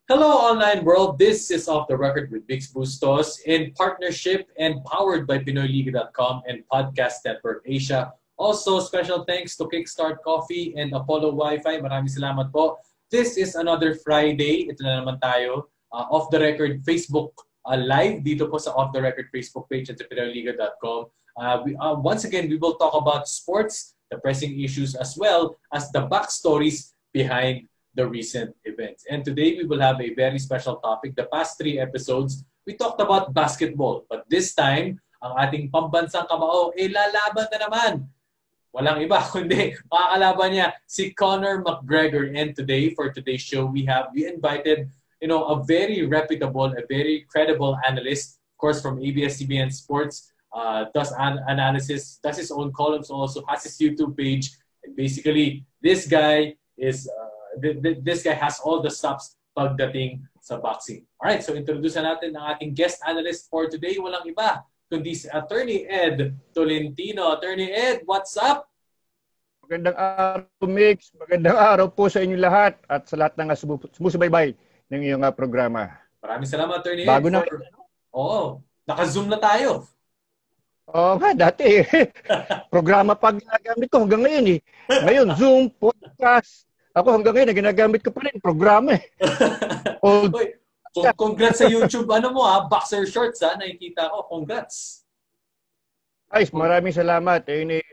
Hello, online world. This is Off the Record with Bix Bustos in partnership and powered by PinoyLiga.com and Podcast Network Asia. Also, special thanks to Kickstart Coffee and Apollo Wi-Fi. Maraming salamat po. This is another Friday. Ito na naman tayo. Off the Record Facebook live dito po sa Off the Record Facebook page at PinoyLiga.com. Once again, we will talk about sports, the pressing issues, as well as the backstories behind the recent events. And today we will have a very special topic. The past 3 episodes, we talked about basketball. But this time, ang ating pambansang kamao, lalaban na naman. Walang iba, kundi makakalaban niya si Conor McGregor. And today, for today's show, we invited a very reputable, a very credible analyst, of course, from ABS-CBN Sports, does analysis, does his own columns, also has his YouTube page. And basically, this guy is... this guy has all the stops pagdating sa boxing. Alright, so introduce natin ang ating guest analyst for today. Walang iba, kundi si Attorney Ed Tolentino. Attorney Ed, what's up? Magandang araw, Mix. Magandang araw po sa inyo lahat at sa lahat ng sumusubaybay ng iyong programa. Maraming salamat, Attorney Bago Ed. na. Oo, naka-zoom na tayo. Oo nga, dati. Programa pa ginagamit ko hanggang ngayon eh. Ngayon, Zoom, podcast. Ako hanggang ngayon, ginagamit ko pa rin programa eh. Uy, congrats sa YouTube. Boxer shorts nakikita ko. Congrats. Ay, maraming salamat.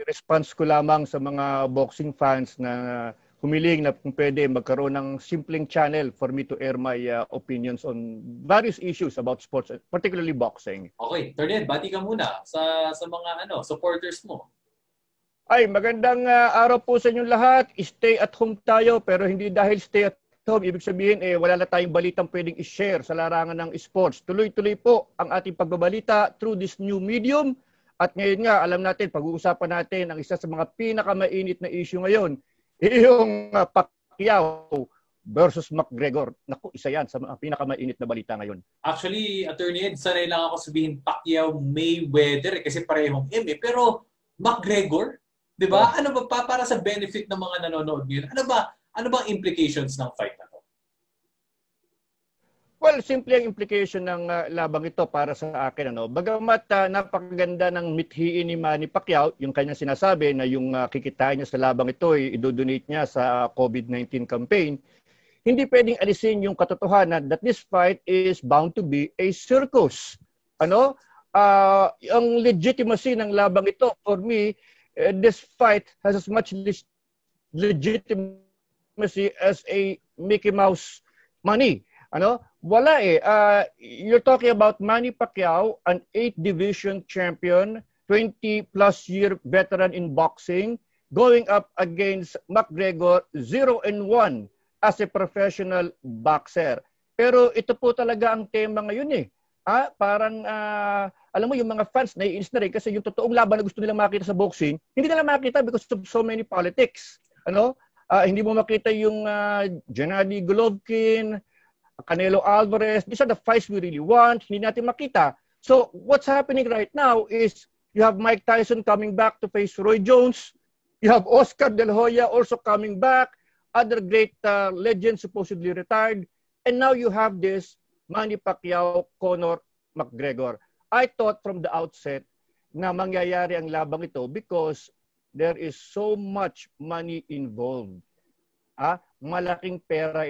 Response ko lamang sa mga boxing fans na humiling na kung pwede magkaroon ng simpleng channel for me to air my opinions on various issues about sports, particularly boxing. Okay, Terned, bati ka muna sa mga supporters mo. Ay, magandang araw po sa inyong lahat. Stay at home tayo, pero hindi dahil stay at home. Ibig sabihin, wala na tayong balitang pwedeng i-share sa larangan ng sports. Tuloy-tuloy po ang ating pagbabalita through this new medium. At ngayon nga, alam natin, pag-uusapan natin ang isa sa mga pinakamainit na issue ngayon, yung Pacquiao versus McGregor. Naku, isa yan sa mga pinakamainit na balita ngayon. Actually, Attorney Ed, sanay lang ako sabihin Pacquiao Mayweather kasi parehong M pero McGregor? Diba? Ano ba para sa benefit ng mga nanonood ngayon? Ano ba ang implications ng fight na to? Well, simple ang implication ng labang ito para sa akin. Bagamat napakaganda ng mithiin ni Manny Pacquiao, yung kanyang sinasabi na yung kikitain niya sa labang ito ay idodonate niya sa COVID-19 campaign, hindi pwedeng alisin yung katotohanan that this fight is bound to be a circus. Ang legitimacy ng labang ito, for me, this fight has as much legitimacy as a Mickey Mouse money. Wala eh. You're talking about Manny Pacquiao, an 8-division champion, 20-plus year veteran in boxing, going up against McGregor 0-1 as a professional boxer. Pero ito po talaga ang tema ngayon eh. Parang alam mo yung mga fans naiinis na rin kasi yung totoong laban na gusto nilang makita sa boxing, hindi nila makita because of so many politics. Hindi mo makita yung Gennady Golovkin, Canelo Alvarez. These are the fights we really want. Hindi natin makita. So what's happening right now is you have Mike Tyson coming back to face Roy Jones. You have Oscar De La Hoya also coming back. Other great legends supposedly retired. And now you have this Manny Pacquiao, Conor McGregor. I thought from the outset na mangyayari ang labang ito because there is so much money involved. Malaking pera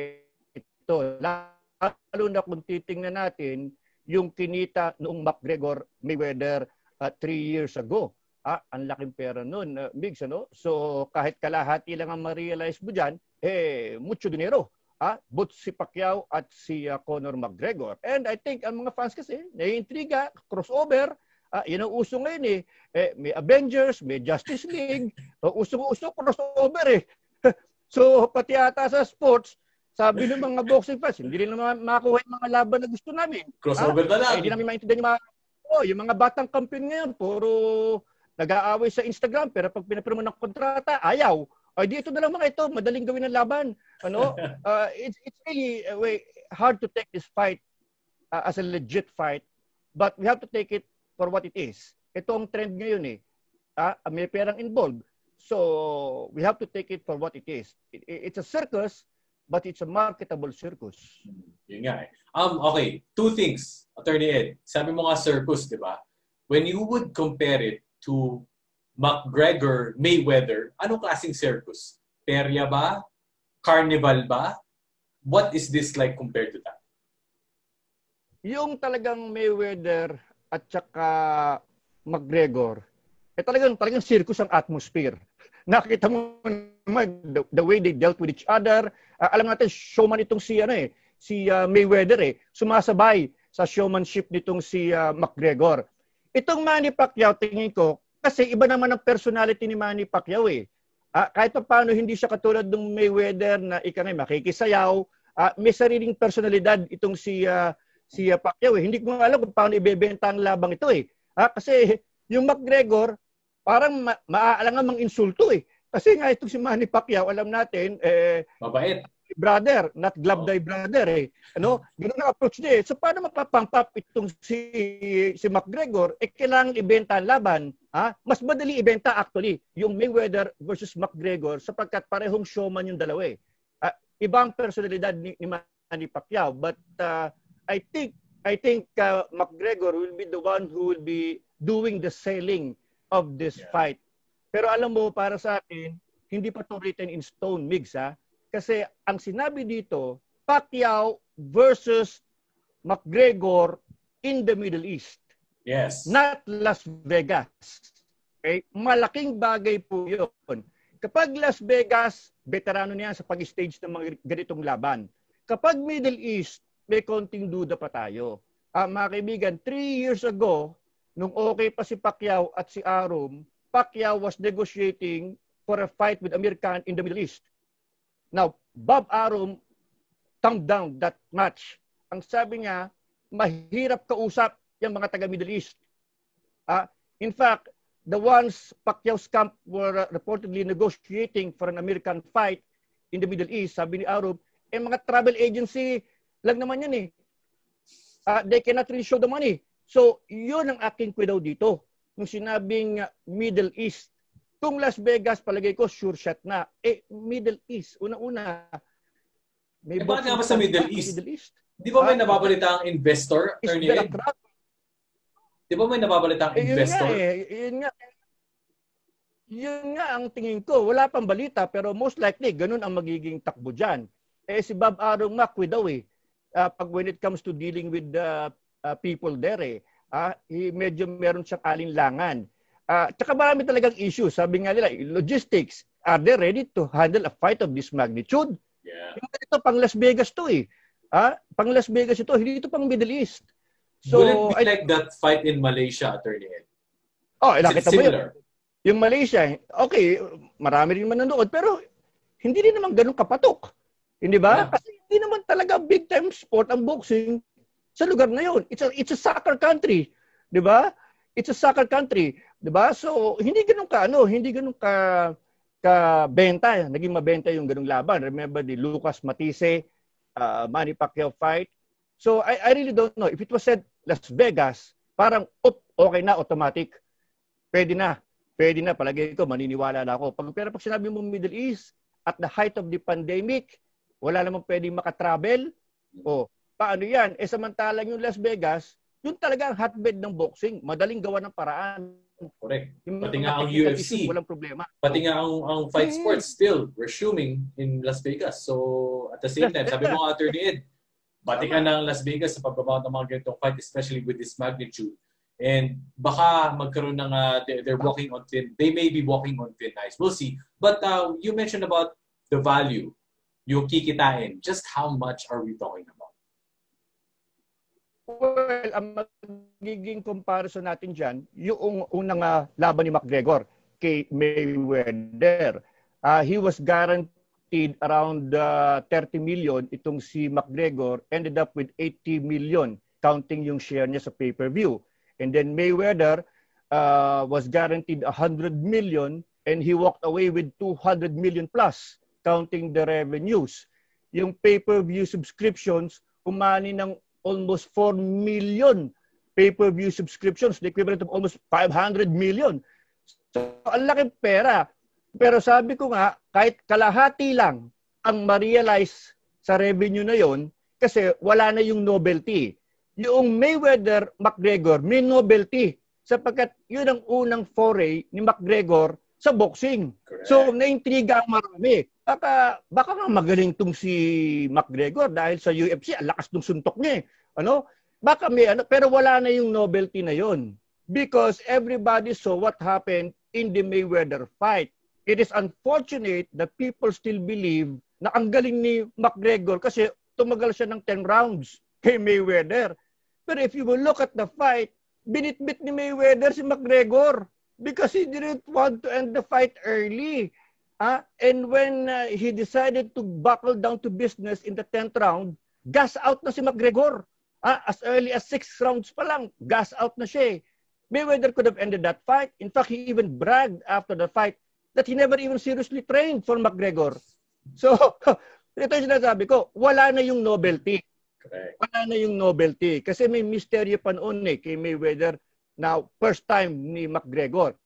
ito. Lalo na kung titingnan natin yung kinita noong McGregor Mayweather 3 years ago. Ang laking pera noon, Migs, So kahit kalahati lang ang ma-realize mo dyan, mucho dinero. Both si Pacquiao at si Conor McGregor. And I think ang mga fans kasi, naiintriga, crossover, yun ang uso ngayon eh. May Avengers, may Justice League, uso crossover eh. So pati ata sa sports, sabi ng mga boxing fans, hindi rin naman makakuha yung mga laban na gusto namin. Crossover na lang. Hindi namin maintindihan yung mga batang kampiyon ngayon, puro nag-aaway sa Instagram, pero pag pinapirma ng kontrata, ayaw. Dito na lang mga ito, madaling gawin ng laban. It's really hard to take this fight as a legit fight, but we have to take it for what it is. Ito ang trend ngayon eh. May perang involved. So we have to take it for what it is. It's a circus, but it's a marketable circus. Yun nga eh. Okay, two things, Attorney Ed. Sabi mo nga circus, di ba? When you would compare it to McGregor, Mayweather, anong klaseng circus? Perya ba? Carnival ba? What is this like compared to that? Yung talagang Mayweather at saka McGregor, talagang circus ang atmosphere. Nakita mo naman the way they dealt with each other. Alam natin, showman itong si Mayweather sumasabay sa showmanship nitong si McGregor. Itong Manny Pacquiao, tingin ko, kasi iba naman ang personality ni Manny Pacquiao kahit pa paano hindi siya katulad ng Mayweather na makikisayaw, may sariling personalidad itong si Pacquiao Hindi ko alam kung paano ibebenta ang labang ito kasi yung McGregor parang maaalangan mang insulto Kasi nga itong si Manny Pacquiao, alam natin, mabait. Brother, not glove thy brother Ganun ang approach niya So paano mapapump up itong si McGregor? Kailangan ibenta ang laban. Mas madali ibenta actually yung Mayweather versus McGregor sapagkat parehong showman yung dalawa Ibang personalidad ni Manny Pacquiao. But I think McGregor will be the one who will be doing the selling of this fight. Pero alam mo, para sa akin, hindi pa to written in stone, Migs, Kasi ang sinabi dito, Pacquiao versus McGregor in the Middle East. Yes. Not Las Vegas. Okay? Malaking bagay po yun. Kapag Las Vegas, veterano niya sa pag-stage ng mga ganitong laban. Kapag Middle East, may konting duda pa tayo. Mga kaibigan, 3 years ago, nung okay pa si Pacquiao at si Arum, Pacquiao was negotiating for a fight with Amir Khan in the Middle East. Now, Bob Arum thumbed down that match. Ang sabi niya, mahirap kausap yung mga taga-Middle East. In fact, the ones Pacquiao's camp were reportedly negotiating for an American fight in the Middle East, sabi ni Arum, mga travel agency lang naman yan They cannot really show the money. So, yun ang aking kwidaw dito. Nung sinabing Middle East. Kung Las Vegas, palagay ko, sure shot na. Middle East. Una-una. Bakit nga ba sa Middle East? Di ba may nababalita ang investor? Di ba may nababalita ang investor? Yun nga ang tingin ko. Wala pang balita, pero most likely, ganun ang magiging takbo dyan. Si Bob Arum nga, kwidaw pag when it comes to dealing with the people there medyo meron siyang alinlangan. Tsaka marami talagang issue. Sabi nga nila, logistics, are they ready to handle a fight of this magnitude? Yeah. Ito pang Las Vegas to Pang Las Vegas ito, hindi ito pang Middle East. So, will it be like that fight in Malaysia, Attorney Ed? Nakita mo yun. Yung Malaysia, okay, marami rin manonood, pero hindi rin naman ganun kapatok. Hindi ba? Yeah. Kasi hindi naman talaga big time sport ang boxing sa lugar na yun. It's a soccer country, 'di ba? It's a soccer country, 'di ba? So hindi ganoon ka benta, naging mabenta yung ganung laban. Remember the Lucas Matisse Manny Pacquiao fight. So I really don't know if it was said Las Vegas, parang okay na automatic. Pwede na palagay ko maniniwala na ako. Pero pag sinabi mo Middle East at the height of the pandemic, wala namang pwedeng makatravel. Paano yan? Samantalang yung Las Vegas, yun talaga ang hotbed ng boxing. Madaling gawa ng paraan. Correct. Pati nga ang UFC. Walang problema. Pati nga ang fight sports still resuming in Las Vegas. So, at the same time, sabi mo nga, Attorney Ed, pati ka ng Las Vegas sa pagbabaw ng mga ganitong fight, especially with this magnitude. And baka magkaroon ng, they're walking on thin, they may be walking on thin ice. We'll see. But you mentioned about the value, yung kikitain. Just how much are we talking about? Well, ang magiging comparison natin dyan, yung unang laban ni McGregor kay Mayweather. He was guaranteed around 30 million. Itong si McGregor ended up with 80 million, counting yung share niya sa pay-per-view. And then Mayweather was guaranteed 100 million and he walked away with 200 million plus, counting the revenues. Yung pay-per-view subscriptions, umani ng almost 4 million pay-per-view subscriptions, the equivalent of almost 500 million. So, ang laking pera. Pero sabi ko nga, kahit kalahati lang ang ma-realize sa revenue na yon kasi wala na yung novelty. Yung Mayweather-McGregor may novelty sapagkat yun ang unang foray ni McGregor sa boxing. Correct. So, naintriga ang marami. Baka nga magaling tong si McGregor dahil sa UFC, ang lakas ng suntok niya. Ano? Baka may ano, pero wala na yung novelty na yon. Because everybody saw what happened in the Mayweather fight. It is unfortunate that people still believe na ang galing ni McGregor kasi tumagal siya ng 10 rounds kay Mayweather. But if you will look at the fight, binitbit ni Mayweather si McGregor because he didn't want to end the fight early. And when he decided to buckle down to business in the 10th round, gas out na si McGregor. As early as 6 rounds pa lang, gas out na siya. Mayweather could have ended that fight. In fact, he even bragged after the fight that he never even seriously trained for McGregor. So, ito yung sinasabi ko, wala na yung novelty. Correct. Wala na yung novelty. Kasi may misteryo pa noon kay Mayweather na first time ni McGregor.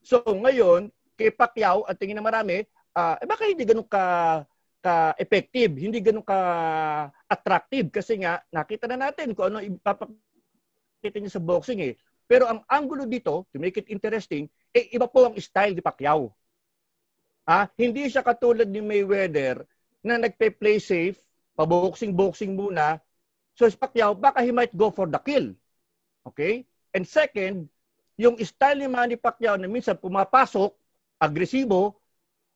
So, ngayon, kay Pacquiao, at tingin na marami, baka hindi ganun ka-effective, hindi ganun ka-attractive. Kasi nga, nakita na natin kung ano ipapakita niya sa boxing Pero ang angulo dito, to make it interesting, iba po ang style ni Pacquiao. Hindi siya katulad ni Mayweather na nagpe-play safe, paboxing-boxing muna. So si Pacquiao, baka he might go for the kill. Okay? And second, yung style ni Manny Pacquiao na minsan pumapasok, agresibo,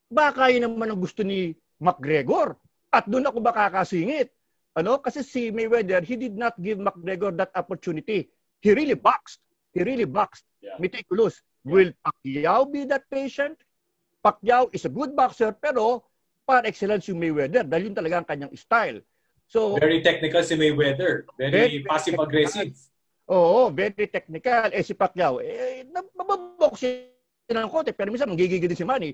baka yun naman ang gusto ni McGregor. At doon ako baka kasingit. Kasi si Mayweather, he did not give McGregor that opportunity. He really boxed. Yeah. Meticulous. Will Pacquiao be that patient? Pacquiao is a good boxer, pero par excellence yung Mayweather dahil yun talaga ang kanyang style. So, very technical si Mayweather. Very passive-aggressive. Oo, very technical. Si Pacquiao, mababox ng konti, pero minsan manggigigil din si Manny.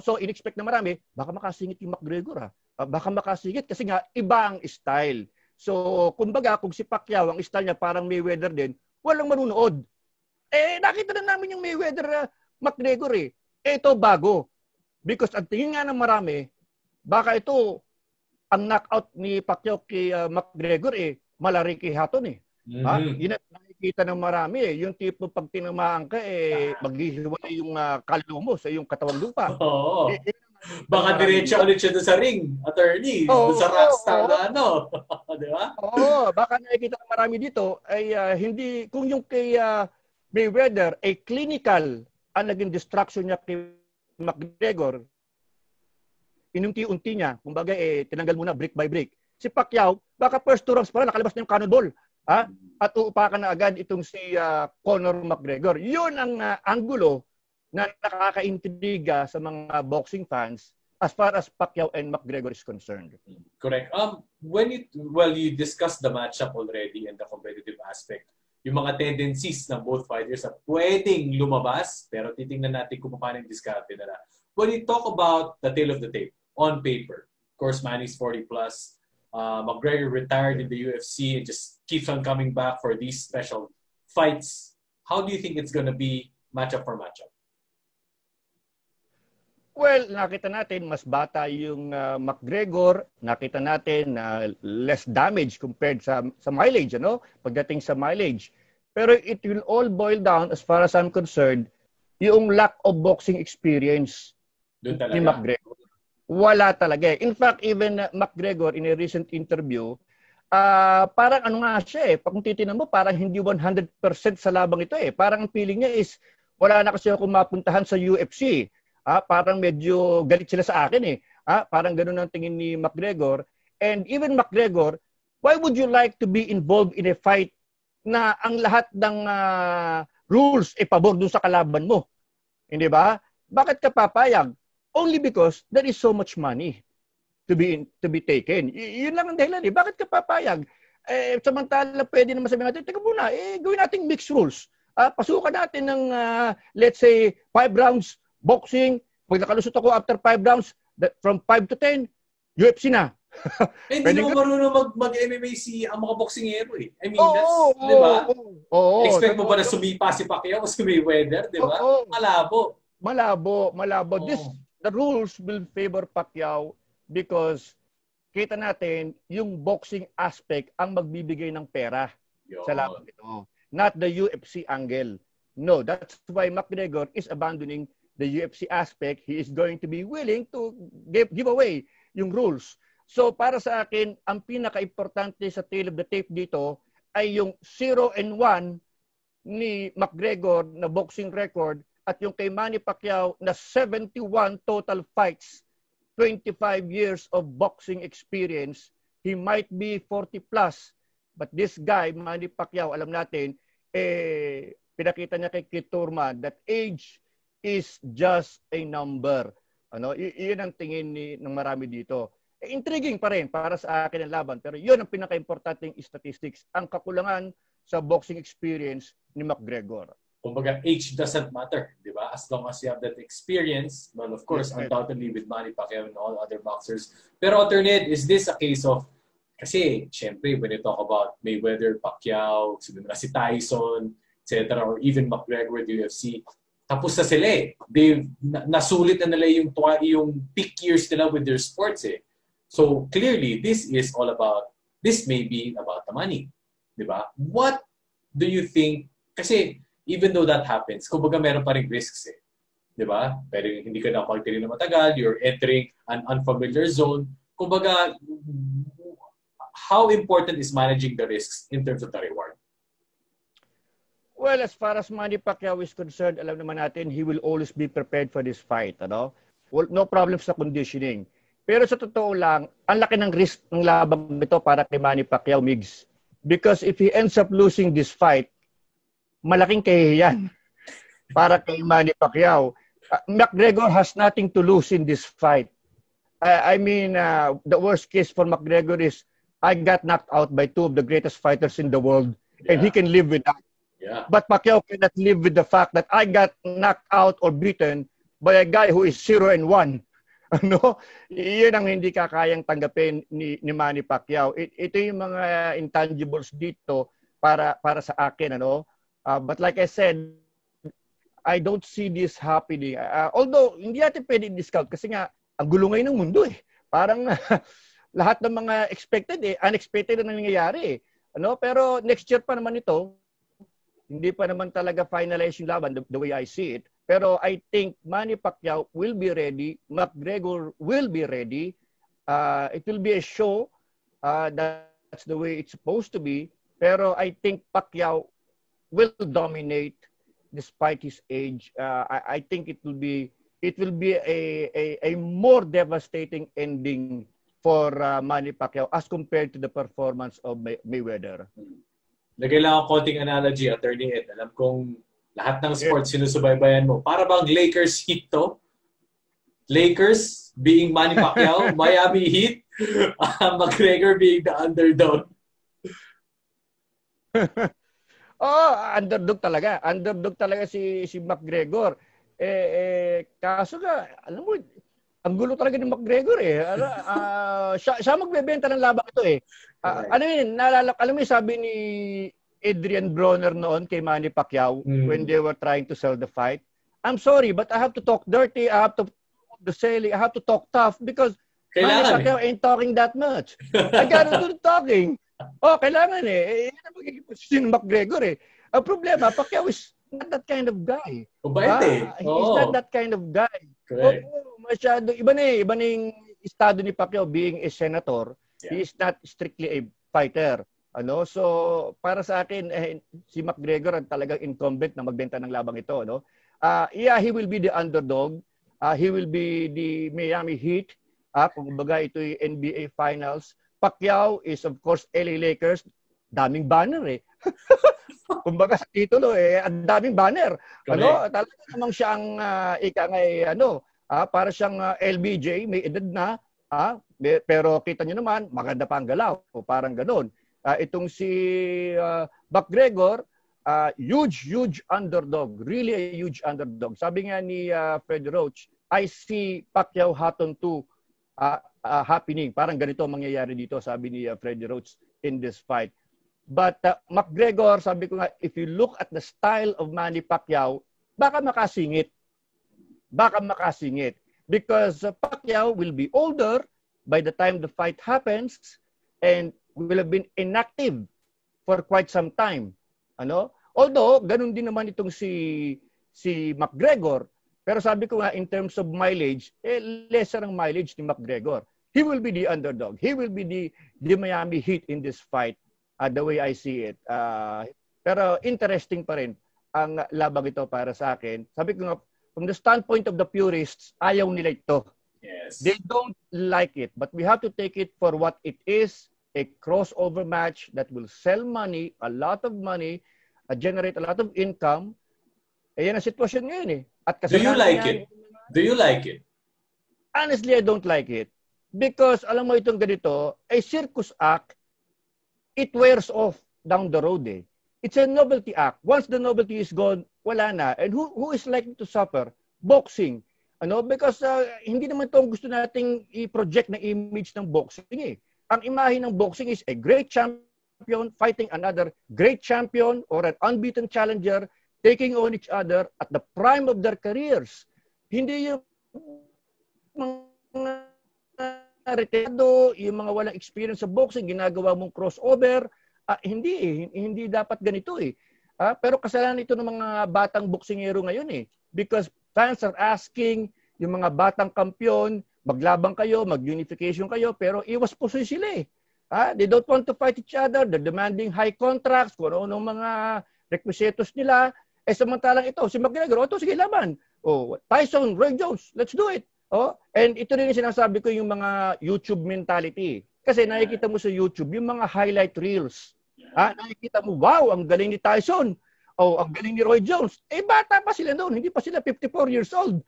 So, in-expect na marami, baka makasingit yung McGregor. Baka makasingit kasi nga, iba ang style. So, kumbaga, kung si Pacquiao, ang style niya parang Mayweather din, walang manunood. Nakita na namin yung Mayweather McGregor Ito bago. Because ang tingin nga ng marami, baka ito, ang knockout ni Pacquiao kay McGregor malariki haton Yun ang nakikita ng marami Yung tipo pag tinamaan ka maghihiwalay yung kaluluwa mo sa iyong katawang lupa. Oo. Baka diretso ulit siya doon sa ring, attorney. Doon sa rockstar na Di ba? Oo. Baka nakikita ng marami dito ay hindi, kung yung kay Mayweather ay clinical ang naging distraction niya kay McGregor, inunti-unti niya, kumbaga tinanggal muna brick by brick. Si Pacquiao, baka first 2 rounds pa lang, nakalabas na yung cannonball. At uupakan na agad itong si Conor McGregor. Yun ang angulo na nakakaintriga sa mga boxing fans as far as Pacquiao and McGregor is concerned. Correct. When you discussed the matchup already and the competitive aspect, yung mga tendencies ng both fighters na pwedeng lumabas, pero titingnan natin kung paano yung diskarte nila. When you talk about the tail of the tape, on paper, of course, Manny's 40+, McGregor retired in the UFC and just keeps on coming back for these special fights. How do you think it's gonna be matchup for matchup? Well, nakita natin mas bata yung McGregor, nakita natin less damage compared sa mileage, pagdating sa mileage. Pero it will all boil down, as far as I'm concerned, yung lack of boxing experience ni McGregor. Wala talaga. In fact, even McGregor in a recent interview, parang siya Kung titinan mo, parang hindi 100% sa labang ito Parang ang feeling niya is, wala na kasi ako mapuntahan sa UFC. Parang medyo galit sila sa akin Parang ganun ang tingin ni McGregor. And even McGregor, why would you like to be involved in a fight na ang lahat ng rules pabor dun sa kalaban mo? Hindi ba? Bakit ka papayag? Only because there is so much money to be taken. Yun lang ang dahilan Bakit ka papayag? Samantala pwede naman sabihin natin, teka muna, gawin nating mixed rules. Pasukan natin ng, let's say, 5 rounds boxing. Pag nakalusot ako after 5 rounds, from 5 to 10, UFC na. Hindi mo marunong mag-MMA ang mga boksingero I mean, di ba? Expect mo ba na sumipa si Pacquiao o si Mayweather, di ba? Malabo. The rules will favor Pacquiao because kita natin yung boxing aspect ang magbibigay ng pera sa laban ito. Not the UFC angle. No, that's why McGregor is abandoning the UFC aspect. He is going to be willing to give away yung rules. So para sa akin, ang pinaka-importante sa tail of the tape dito ay yung 0-1 ni McGregor na boxing record at yung kay Manny Pacquiao na 71 total fights, 25 years of boxing experience. He might be 40 plus, but this guy, Manny Pacquiao, alam natin, pinakita niya kay Keith Thurman that age is just a number. Iyon ang tingin ng marami dito. Intriguing pa rin para sa akin ang laban, pero yun ang pinaka-importanting statistics, ang kakulangan sa boxing experience ni McGregor. Kumbaga, age doesn't matter, di ba? As long as you have that experience, well, of course, undoubtedly with Manny Pacquiao and all other boxers. Pero alternate, is this a case of, kasi, syempre, when you talk about Mayweather, Pacquiao, si Tyson, etc., or even McGregor at UFC, tapos na sila eh. Nasulit na nila yung peak years nila with their sports eh. So, clearly, this may be about the money. Diba? What do you think? Kasi, even though that happens, kumbaga meron pa rin risks eh. Diba? Pero hindi ka nakapagtiri na matagal, you're entering an unfamiliar zone. Kumbaga, how important is managing the risks in terms of the reward? Well, as far as Manny Pacquiao is concerned, alam naman natin, he will always be prepared for this fight. Well, no problem sa conditioning. Pero sa totoo lang, ang laki ng risk ng laban ito para kay Manny Pacquiao, Migs. Because if he ends up losing this fight, malaking kahihiyan para kay Manny Pacquiao. McGregor has nothing to lose in this fight. I mean, the worst case for McGregor is, I got knocked out by two of the greatest fighters in the world, and he can live with that. Yeah. But Pacquiao cannot live with the fact that I got knocked out or beaten by a guy who is 0-1. Iyon ang hindi kakayang tanggapin ni Manny Pacquiao. Ito yung mga intangibles dito para sa akin. But like I said, I don't see this happening. Although, hindi natin pwede discount kasi nga, ang gulo ngayon ng mundo eh. Parang lahat ng mga expected unexpected na nangyayari eh. Pero next year pa naman ito, hindi pa naman talaga finalize yung laban the way I see it. Pero I think Manny Pacquiao will be ready. McGregor will be ready. It will be a show. That's the way it's supposed to be. Pero I think Pacquiao will dominate despite his age. I think it will be a more devastating ending for Manny Pacquiao as compared to the performance of Mayweather. Lagay lang ako konting analogy, Attorney Ed. Alam kong lahat ng sports sinusubaybayan mo. Para bang Lakers Heat to? Lakers being Manny Pacquiao, Miami Heat, McGregor being the underdog. Underdog talaga. Underdog talaga si McGregor. Kaso nga, alam mo, ang gulo talaga ni McGregor eh. Siya magbebenta ng laban ito eh. Alam mo sabi ni Adrian Broner noon kay Manny Pacquiao when they were trying to sell the fight, I'm sorry, but I have to talk dirty, I have to the selling, I have to talk tough because Manny Pacquiao ain't talking that much. I gotta do the talking. Kailangan eh. Yan ang magiging posisyon ng McGregor eh. Ang problema, Pacquiao is not that kind of guy. He's not that kind of guy. Masyado, iba na yung estado ni Pacquiao being a senator. Yeah. He is not strictly a fighter. So, para sa akin, si McGregor ang talagang incumbent na magbenta ng labang ito. He will be the underdog. He will be the Miami Heat. Kung baga ito yung NBA Finals. Pacquiao is of course LA Lakers. Daming banner eh. Kumbaga sa titulo ang daming banner. Talaga namang siyang para siyang LBJ, may edad na, pero kita niyo naman, maganda pa ang galaw. Parang ganoon. Itong si McGregor, huge underdog. Really a huge underdog. Sabi nga ni Fred Roach, I see Pacquiao Hatton 2 happening. Parang ganito ang mangyayari dito, sabi ni Fred Roach in this fight. But McGregor, sabi ko nga, if you look at the style of Manny Pacquiao, baka makasingit. Because Pacquiao will be older, by the time the fight happens and will have been inactive for quite some time. Ano? Although, ganun din naman itong si McGregor. Pero sabi ko nga, in terms of mileage, lesser ang mileage ni McGregor. He will be the underdog. He will be the Miami Heat in this fight, the way I see it. Pero interesting pa rin ang labang ito para sa akin. Sabi ko nga, from the standpoint of the purists, ayaw nila ito. Yes. They don't like it. But we have to take it for what it is, a crossover match that will sell money, a lot of money, generate a lot of income. Yan ang sitwasyon ngayon eh. At do you like it? Do you like it? Honestly, I don't like it. Because, alam mo itong ganito, a circus act, it wears off down the road eh. It's a novelty act. Once the novelty is gone, wala na. And who is likely to suffer? Boxing. Ano? Because hindi naman ito gusto nating i-project na image ng boxing eh. Ang imahe ng boxing is a great champion fighting another great champion or an unbeaten challenger taking on each other at the prime of their careers. Hindi yung mga retirado, yung mga walang experience sa boxing, ginagawa mong crossover. Hindi dapat ganito eh. Pero kasalanan ito ng mga batang boksingero ngayon eh. Because fans are asking yung mga batang kampiyon, maglabang kayo, mag-unification kayo, pero iwas po sila eh. They don't want to fight each other, they're demanding high contracts, kung ano mga requisitos nila. Samantalang ito, si McGregor, sige laban. Tyson, Roy Jones, let's do it. And ito rin yung sinasabi ko yung mga YouTube mentality. Kasi nakikita mo sa YouTube yung mga highlight reels. Nakikita mo, wow, ang galing ni Tyson. Ang galing ni Roy Jones. Bata pa sila noon. Hindi pa sila 54 years old.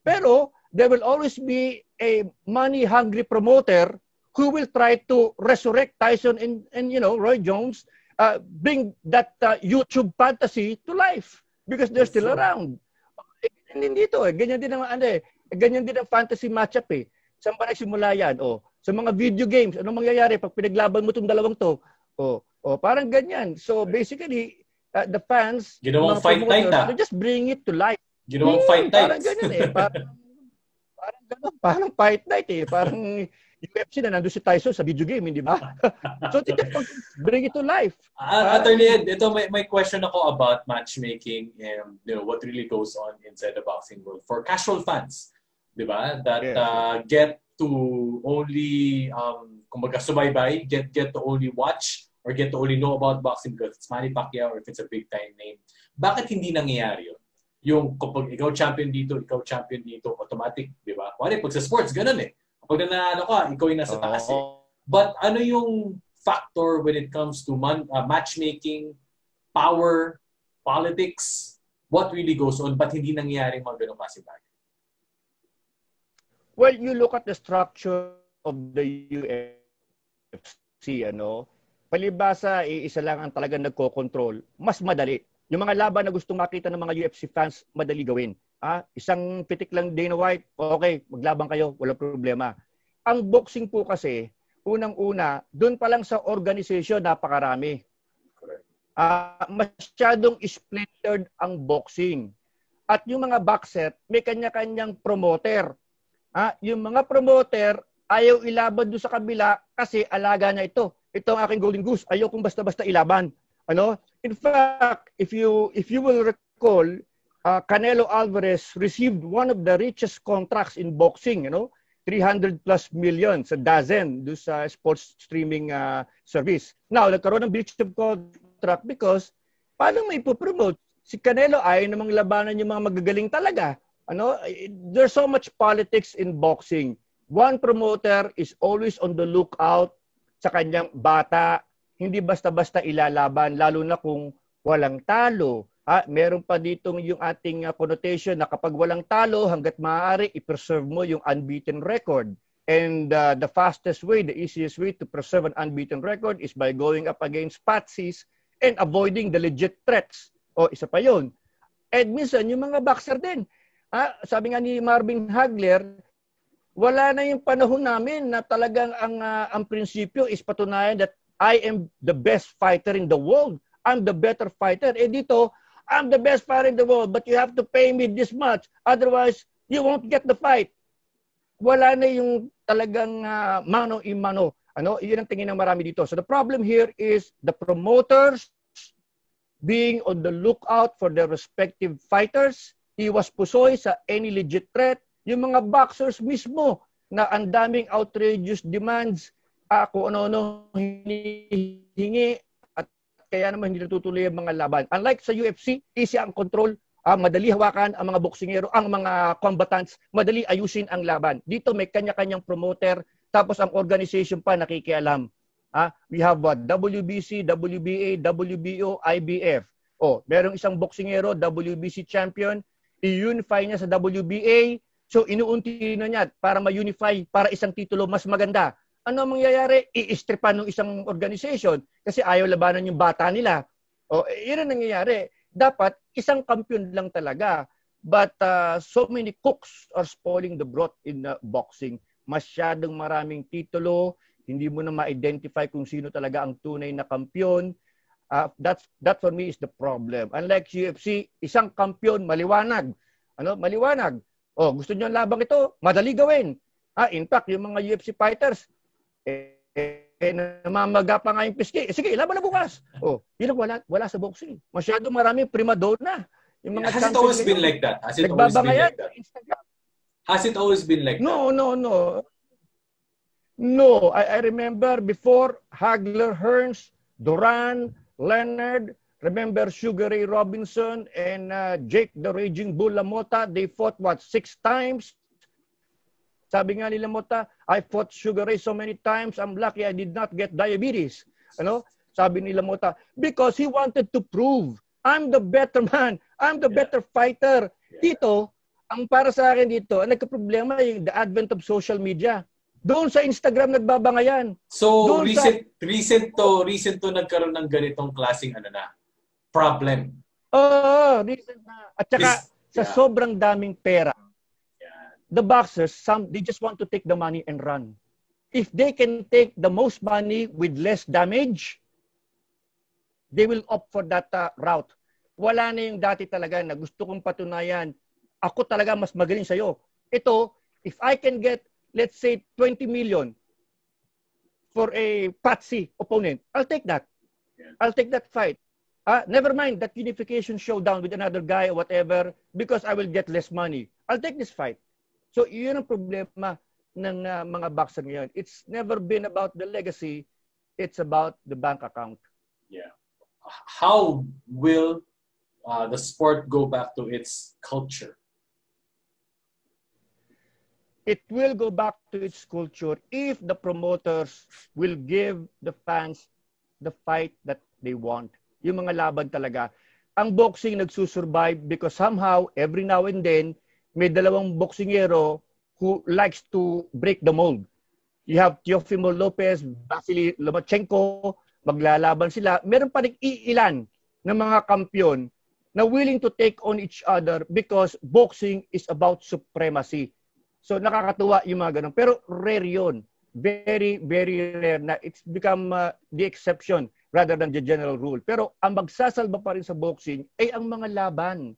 Pero there will always be a money-hungry promoter who will try to resurrect Tyson and Roy Jones, bring that YouTube fantasy to life because they're still around. Hindi dito ganyan din ang ganyan din ang fantasy matchup eh. Saan ba nagsimula yan? Sa mga video games, anong mangyayari pag pinaglaban mo itong dalawang to? Parang ganyan. So basically, the fans, ginawang fight night they just bring it to life. Ginawang fight night. Parang ganyan eh. Parang fight night eh. Parang UFC na nandun si Tyson sa video game, hindi ba? So they just bring it to life. Attorney Ed, ito may question ako about matchmaking and what really goes on inside the boxing world for casual fans. Diba? That get to only kumbaga subaybay, get to only watch or get to only know about boxing because it's Manny Pacquiao or if it's a big time name. Bakit hindi nangyayari yun? Yung kapag ikaw champion dito, automatic, di ba? Wala, pag sa sports, ganun eh. Kapag nanalo ka, ikaw yung nasa taas eh. But ano yung factor when it comes to matchmaking, power, politics, what really goes on, but hindi nangyayari mga ganun kasi bagay? Well, you look at the structure of the UFC, palibasa, isa lang ang talagang nagko-control. Mas madali. Yung mga laban na gustong makita ng mga UFC fans, madali gawin. Isang pitik lang Dana White, okay, maglabang kayo, walang problema. Ang boxing po kasi, unang-una, doon pa lang sa organization, napakarami. Masyadong splintered ang boxing. At yung mga boxer, may kanya-kanyang promoter. Yung mga promoter, ayaw ilaban doon sa kabila kasi alaga na ito. Ito ang aking golden goose. Ayaw kong basta-basta ilaban. In fact, if you will recall, Canelo Alvarez received one of the richest contracts in boxing, 300 plus million sa DAZN, do sa sports streaming service. Now, nagkaroon ng breach of contract because paano may ipopromote? Si Canelo ay namang labanan yung mga magagaling talaga. There's so much politics in boxing. One promoter is always on the lookout sa kanyang bata. Hindi basta-basta ilalaban, lalo na kung walang talo. Meron pa ditong yung ating connotation na kapag walang talo, hanggat maaari, i-preserve mo yung unbeaten record. And the fastest way, the easiest way to preserve an unbeaten record is by going up against patsies and avoiding the legit threats. Isa pa yun. And minsan, yung mga boxer din. Sabi nga ni Marvin Hagler, wala na yung panahon namin na talagang ang prinsipyo is patunayan that I am the best fighter in the world. I'm the better fighter. Dito, I'm the best fighter in the world, but you have to pay me this much. Otherwise, you won't get the fight. wala na yung talagang mano-imano. Ano, yun ang tingin ng marami dito. So the problem here is the promoters being on the lookout for their respective fighters. Iwas pusoy sa any legit threat. Yung mga boxers mismo na ang daming outrageous demands, kung ano-ano hinihingi at kaya naman hindi natutuloy ang mga laban. Unlike sa UFC, easy ang control, madali hawakan ang mga boksingero, ang mga combatants, madali ayusin ang laban. Dito may kanya-kanyang promoter, tapos ang organization pa nakikialam. We have what? WBC, WBA, WBO, IBF. Merong isang boksingero, WBC champion, i-unify niya sa WBA, so inuunti na niya para ma-unify, para isang titulo mas maganda. Ano ang mangyayari? I-istripan ng isang organization kasi ayaw labanan yung bata nila. Yun ang nangyayari. Dapat isang kampiyon lang talaga. But so many cooks are spoiling the broth in boxing. Masyadong maraming titulo, hindi mo na ma-identify kung sino talaga ang tunay na kampiyon. That for me is the problem. Unlike UFC, isang kampiyon, maliwanag. Maliwanag. Gusto niyo ang labang ito? Madali gawin. In fact, yung mga UFC fighters, namamaga pa nga yung piski. Sige, laban na bukas. Yun ang wala sa boxing. Masyadong marami prima donna. Yung mga Has it always been like that? Has it always been like that? Has it always been like that? No, I remember before Hagler, Hearns, Duran, Leonard, remember Sugar Ray Robinson and Jake the Raging Bull LaMotta, they fought 6 times? Sabi nga ni LaMotta, I fought Sugar Ray so many times, I'm lucky I did not get diabetes. Sabi ni LaMotta, because he wanted to prove, I'm the better man, I'm the better fighter. Dito, ang para sa akin dito, ang nagka-problema yung the advent of social media. Doon sa Instagram nagbabangayan. So recent to nagkaroon ng ganitong klaseng problem. Recent na. At saka sa sobrang daming pera. The boxers, they just want to take the money and run. If they can take the most money with less damage, they will opt for that route. Wala na yung dati talaga na gusto kong patunayan, ako talaga mas magaling sa'yo. Ito, if I can get, let's say, 20 million for a patsy opponent, I'll take that. I'll take that fight. Never mind that unification showdown with another guy or whatever because I will get less money. I'll take this fight. So, yun ang problema ng mga boxer ngayon. It's never been about the legacy. It's about the bank account. Yeah. How will the sport go back to its culture? It will go back to its culture if the promoters will give the fans the fight that they want. Yung mga laban talaga. Ang boxing nagsusurvive because somehow, every now and then, may dalawang boksingero who likes to break the mold. You have Teofimo Lopez, Vasily Lomachenko, maglalaban sila. Meron pa rin iilan ng mga kampiyon na willing to take on each other because boxing is about supremacy. So nakakatuwa yung mga ganun. Pero rare yun. Very, very rare na it's become the exception rather than the general rule. Pero ang magsasalba pa rin sa boxing ay ang mga laban.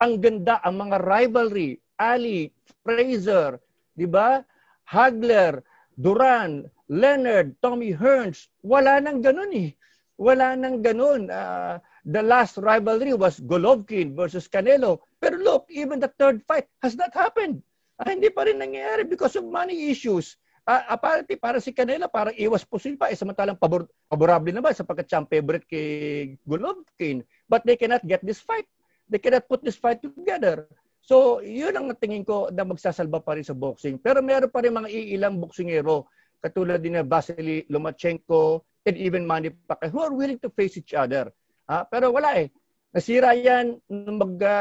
Ang ganda, ang mga rivalry, Ali, Fraser, di ba? Hagler, Duran, Leonard, Tommy Hearns, wala nang ganun eh. Wala nang ganun. The last rivalry was Golovkin versus Canelo. Pero look, even the third fight has not happened. Hindi pa rin nangyayari because of money issues. Apparently, para si Canelo, parang iwas po sila samantalang paborable naman sapagkat siyang favorite kay Golovkin. But they cannot get this fight. They cannot put this fight together. So, yun ang tingin ko na magsasalba pa rin sa boxing. Pero meron pa rin mga iilang boksingero katulad din na Vasily Lomachenko and even Manny Pacquiao who are willing to face each other. Pero wala eh. Nasira yan.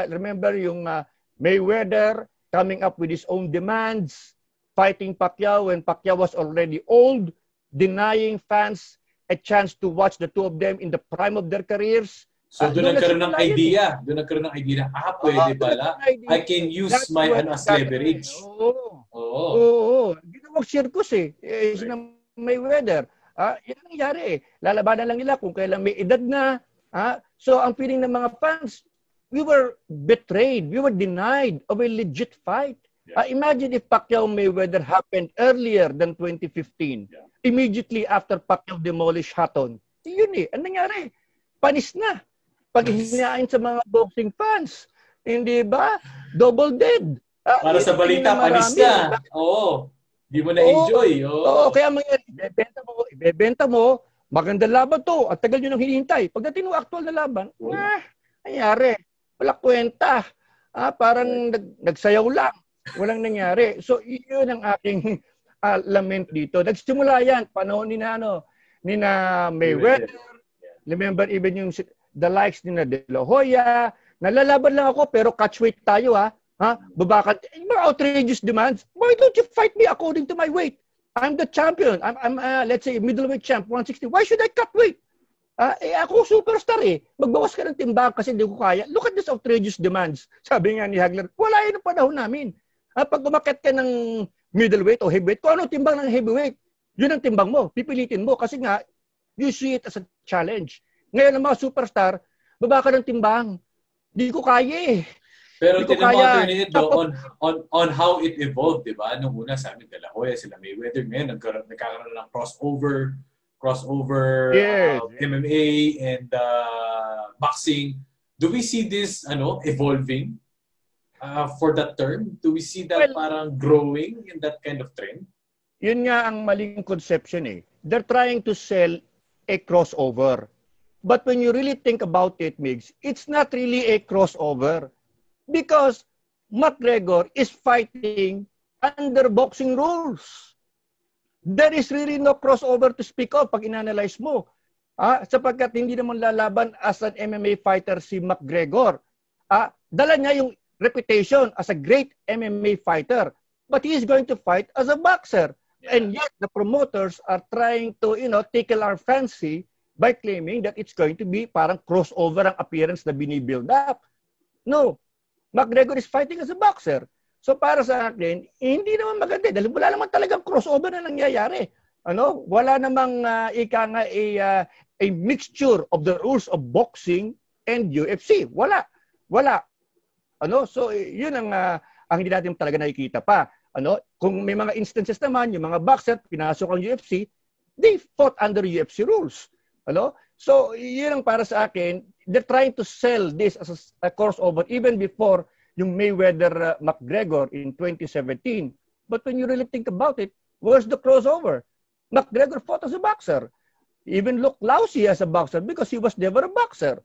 Remember yung Mayweather coming up with his own demands, fighting Pacquiao when Pacquiao was already old, denying fans a chance to watch the two of them in the prime of their careers. So doon nagkaroon ng idea. Doon nagkaroon ng idea na, pwede pala. I can use my as leverage. Oo. Ginawang circus eh. Sinang Mayweather. Yan ang nangyari eh. Lalabanan lang nila kung kailan may edad na. So ang feeling ng mga fans, we were betrayed. We were denied of a legit fight. Imagine if Pacquiao-Mayweather happened earlier than 2015. Yeah. Immediately after Pacquiao demolished Hatton. Yun Ang nangyari? Panis na. Pag hinain sa mga boxing fans. Hindi ba? Double dead. Para sa balita, panis na. Oo. Di mo na-enjoy. Oo, kaya mangyari, ibebenta mo, maganda laban to, at tagal nyo nang hinihintay. Pagdating ng actual na laban, nangyari. Wala kwenta. Parang nagsayaw lang. Walang nangyari. So, yun ang aking lament dito. Nagsimula yan, panahon ni na Mayweather. Remember even yung the likes ni na De La Hoya. Nalalaban lang ako, pero catchweight tayo Babakat. Mga outrageous demands. Why don't you fight me according to my weight? I'm the champion. I'm let's say, middleweight champ, 160. Why should I cut weight? Ako superstar Magbawas ka ng timbang kasi hindi ko kaya. Look at this outrageous demands. Sabi nga ni Hagler, wala yun ang panahon namin. Pag umakit ka ng middleweight o heavyweight, kung ano timbang ng heavyweight, yun ang timbang mo. Pipilitin mo kasi nga, you see it as a challenge. Ngayon ang mga superstar, baba ka ng timbang. Hindi ko kaya Pero tinamonitor nito on how it evolved, di ba? Nung una sa amin, De La Hoya, sila Mayweather, ngayon nagkakaroon ng crossover MMA and boxing. Do we see this evolving for that term? Do we see that parang growing in that kind of trend? Yun nga ang maling conception They're trying to sell a crossover. But when you really think about it, Migs, it's not really a crossover. Because McGregor is fighting under boxing rules. There is really no crossover to speak of pag inanalyze mo. Sapagkat hindi naman lalaban as an MMA fighter si McGregor. Dala niya yung reputation as a great MMA fighter. But he is going to fight as a boxer. Yeah. And yet the promoters are trying to, tickle our fancy by claiming that it's going to be parang crossover ang appearance na binibuild up. No. McGregor is fighting as a boxer. So para sa akin, hindi naman maganda. Dahil wala naman talagang crossover na nangyayari. Wala namang a mixture of the rules of boxing and UFC. Wala. So yun ang hindi natin talaga nakikita pa. Kung may mga instances naman, yung mga boxer, pinasok ang UFC, they fought under UFC rules. So, yun ang para sa akin, they're trying to sell this as a crossover even before yung Mayweather-McGregor in 2017. But when you really think about it, where's the crossover? McGregor fought as a boxer. He even looked lousy as a boxer because he was never a boxer.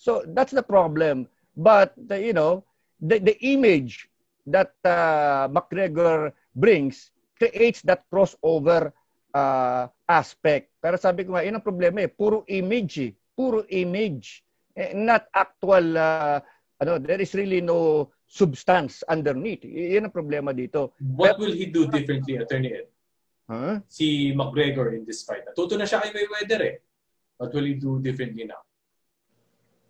So, that's the problem. But, the image that McGregor brings creates that crossover aspect. Pero sabi ko nga, yun ang problema puro image Puro image. Not actual, there is really no substance underneath. Yun ang problema dito. What will he do differently, Attorney Ed? Si McGregor in this fight. Natuto na siya kay Mayweather What will he do differently now?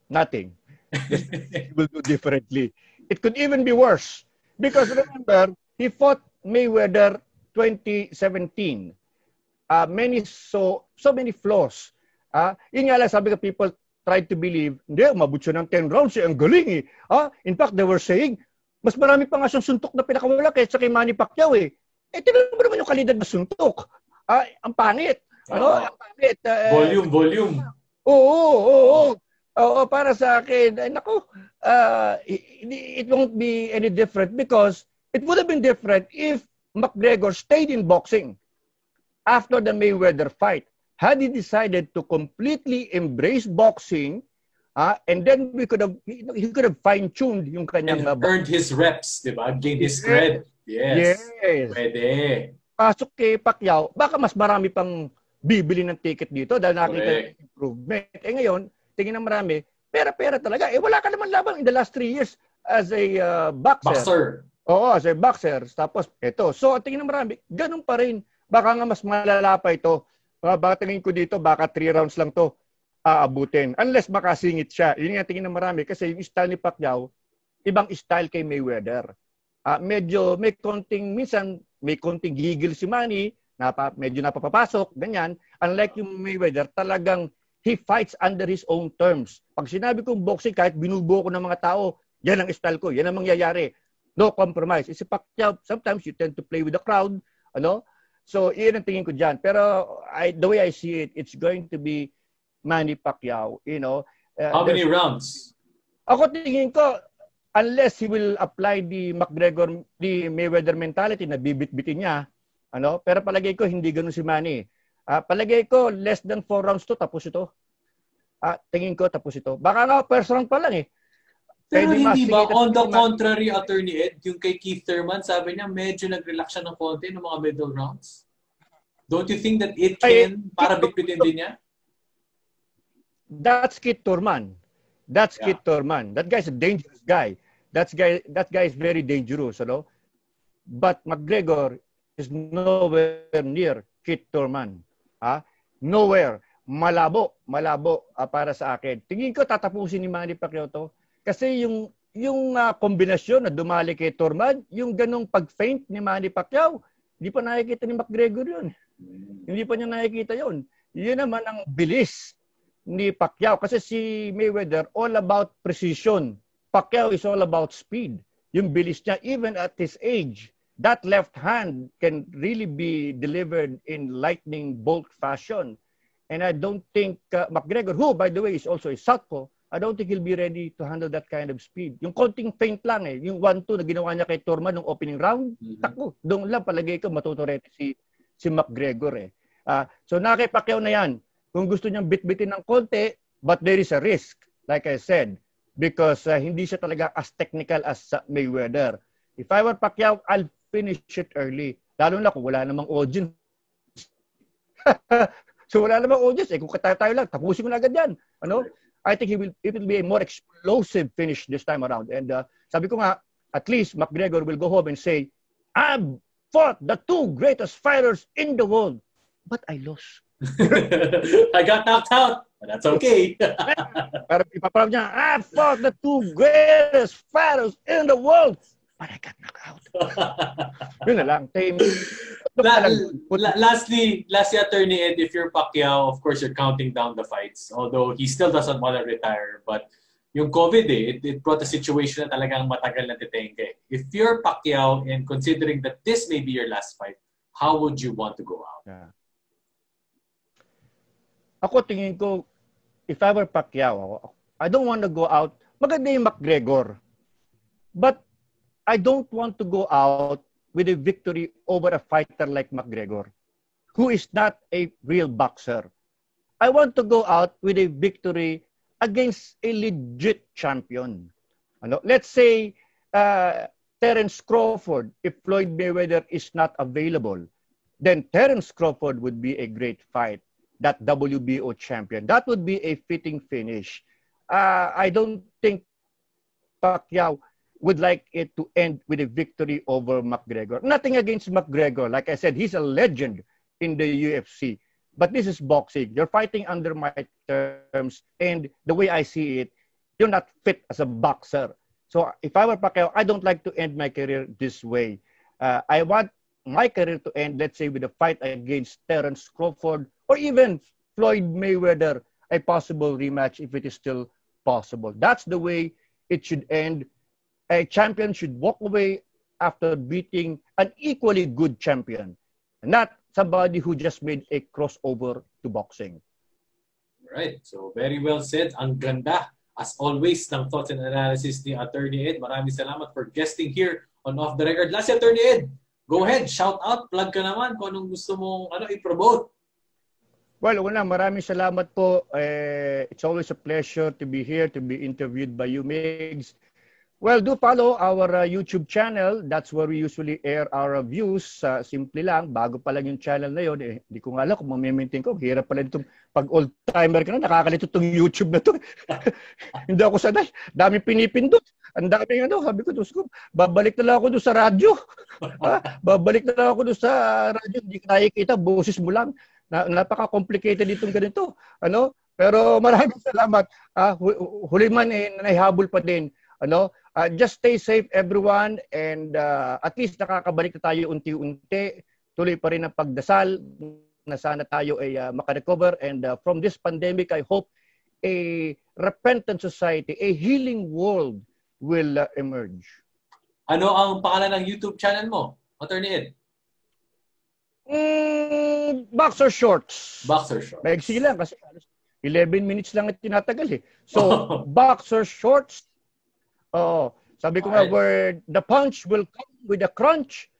Nothing. He will do differently. It could even be worse. Because remember, he fought Mayweather 2017. So many flaws. Yun nga lang, sabi ka, people tried to believe, hindi, umabot siya ng 10 rounds, ang galing In fact, they were saying, mas marami pa nga siyang suntok na pinakawala kaysa kay Manny Pacquiao tingnan mo naman yung kalidad na suntok. Ang pangit. Ang pangit. Volume. Oo. Para sa akin, it won't be any different because it would have been different if McGregor stayed in boxing after the Mayweather fight. Had he decided to completely embrace boxing, and then he could have fine-tuned yung kanyang... And earned his reps, di ba? Gained his cred. Yes. Pwede. Pasok kay Pacquiao, baka mas marami pang bibili ng ticket dito dahil nakita ng improvement. Ngayon, tingin ng marami, pera-pera talaga. Wala ka naman laban in the last 3 years as a boxer. Oo, as a boxer. Tapos, ito. So, tingin ng marami, ganun pa rin. Baka nga mas malala pa ito. Baka tingin ko dito, baka 3 rounds lang to aabutin. Unless makasingit siya. Yun nga tingin ng marami. Kasi yung style ni Pacquiao, ibang style kay Mayweather. Medyo minsan may konting gigil si Manny, medyo napapapasok, ganyan. Unlike yung Mayweather, talagang he fights under his own terms. Pag sinabi kong boxing, kahit binubuo ko ng mga tao, yan ang style ko, yan ang mangyayari. No compromise. Si Pacquiao, sometimes you tend to play with the crowd, ano? So, iyon ang tingin ko dyan. Pero the way I see it, it's going to be Manny Pacquiao, you know. How many rounds? Ako tingin ko, unless he will apply the Mayweather mentality na bibit-bitin niya, ano? Pero palagay ko, hindi ganun si Manny. Palagay ko, less than 4 rounds to, tapos ito. Tingin ko, tapos ito. Baka nga, first round pa lang eh. Pero hindi ba, on the contrary, Attorney Ed, yung kay Keith Thurman, sabi niya, medyo nag-relax siya ng konti ng mga middle rounds. Don't you think that it can, para bitbitin din niya? That's Keith Thurman. Keith Thurman. That guy's a dangerous guy. That guy is very dangerous, ano? But McGregor is nowhere near Keith Thurman. Nowhere. Malabo para sa akin. Tingin ko tatapusin ni Manny Pacquiao to. Kasi yung kombinasyon na dumali kay Thurman, yung ganong pag-feint ni Manny Pacquiao, hindi pa nakikita ni McGregor yun. Hindi pa niya nakikita yun. Yun naman ang bilis ni Pacquiao. Kasi si Mayweather, all about precision. Pacquiao is all about speed. Yung bilis niya, even at his age, that left hand can really be delivered in lightning bolt fashion. And I don't think McGregor, who by the way is also a southpaw, I don't think he'll be ready to handle that kind of speed. Yung konting feint lang yung 1-2 na ginawa niya kay Thurman nung opening round, tako, doon lang palagay ko matuturete si McGregor So kay Pacquiao na yan. Kung gusto niyang bitbitin ng konti, but there is a risk, like I said, because hindi siya talaga as technical as Mayweather. If I were Pacquiao, I'll finish it early. Lalo na kung wala namang audience. So wala namang audience. Kung tayo lang, tapusin mo na agad yan. Ano? I think it will be a more explosive finish this time around. And sabi ko nga, at least McGregor will go home and say, I've fought the 2 greatest fighters in the world, but I lost. I got knocked out, but that's okay. Pero ipaparap niya, I fought the 2 greatest fighters in the world, but I got knocked out. Yun na lang. Lastly, Attorney Ed, if you're Pacquiao, of course, you're counting down the fights. Although he still doesn't want to retire. But yung COVID, it brought a situation na talagang matagal na titengke. If you're Pacquiao and considering that this may be your last fight, how would you want to go out? Ako tingin ko, if I were Pacquiao, I don't want to go out. Maganda yung McGregor. But I don't want to go out with a victory over a fighter like McGregor, who is not a real boxer. I want to go out with a victory against a legit champion. Let's say Terence Crawford, if Floyd Mayweather is not available, then Terence Crawford would be a great fight, that WBO champion. That would be a fitting finish. I don't think Pacquiao would like it to end with a victory over McGregor. Nothing against McGregor. Like I said, he's a legend in the UFC. But this is boxing. You're fighting under my terms. And the way I see it, you're not fit as a boxer. So if I were Pacquiao, I don't like to end my career this way. I want my career to end, let's say, with a fight against Terence Crawford or even Floyd Mayweather, a possible rematch if it is still possible. That's the way it should end. A champion should walk away after beating an equally good champion, not somebody who just made a crossover to boxing. Right. So very well said. Ang ganda, as always, ng thoughts and analysis ni Attorney Ed. Maraming salamat for guesting here on Off the Record. Last, Attorney Ed, go ahead, shout out, plug ka naman kung anong gusto mong i-promote. Well, maraming salamat po. It's always a pleasure to be here, to be interviewed by you, Migs. Well, do follow our YouTube channel. That's where we usually air our views. Simple lang, bago pa lang yung channel na yun. Hindi ko nga alam kung mamimaintain ko. Hirap pala dito. Pag old-timer ka na, nakakalito itong YouTube na to. Hindi ako sanay. Dami pinipindot. Ang dami sabi ko, babalik na lang ako doon sa radyo. Babalik na lang ako doon sa radyo. Hindi ka nakikita, boses mo lang. Napaka-complicated itong ganito. Pero maraming salamat. Huli man nahihabol pa din. Just stay safe everyone and at least nakakabalik na tayo unti-unti. Tuloy pa rin ang pagdasal na sana tayo ay makarecover and from this pandemic I hope a repentant society, a healing world will emerge. Ano ang pangalan ng YouTube channel mo, Attorney Ed? Boxer shorts. Boxer shorts. Maigsi lang kasi 11 minutes lang at tinatagal eh. So, boxer shorts. Sabi ko nga, where the punch will come with a crunch,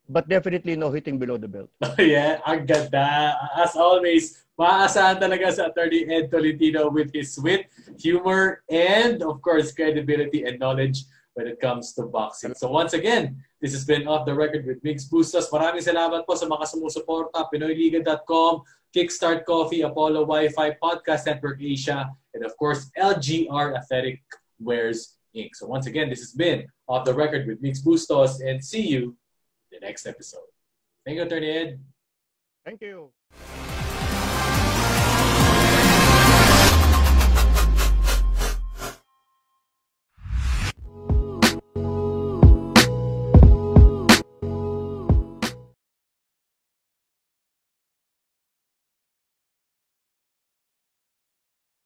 but definitely no hitting below the belt. Yeah, ang ganda. As always, maaasahan talaga sa Attorney Ed Tolentino with his wit, humor, and of course, credibility and knowledge when it comes to boxing. So once again, this has been Off the Record with Migs Bustos. Maraming salamat po sa mga sumusuporta, PinoyLiga.com, Kickstart Coffee, Apollo Wi-Fi, Podcast Network Asia, and of course, LGR Athletic Wears Inc. So once again, this has been Off the Record with Migs Bustos, and see you in the next episode. Thank you, Attorney Ed. Thank you.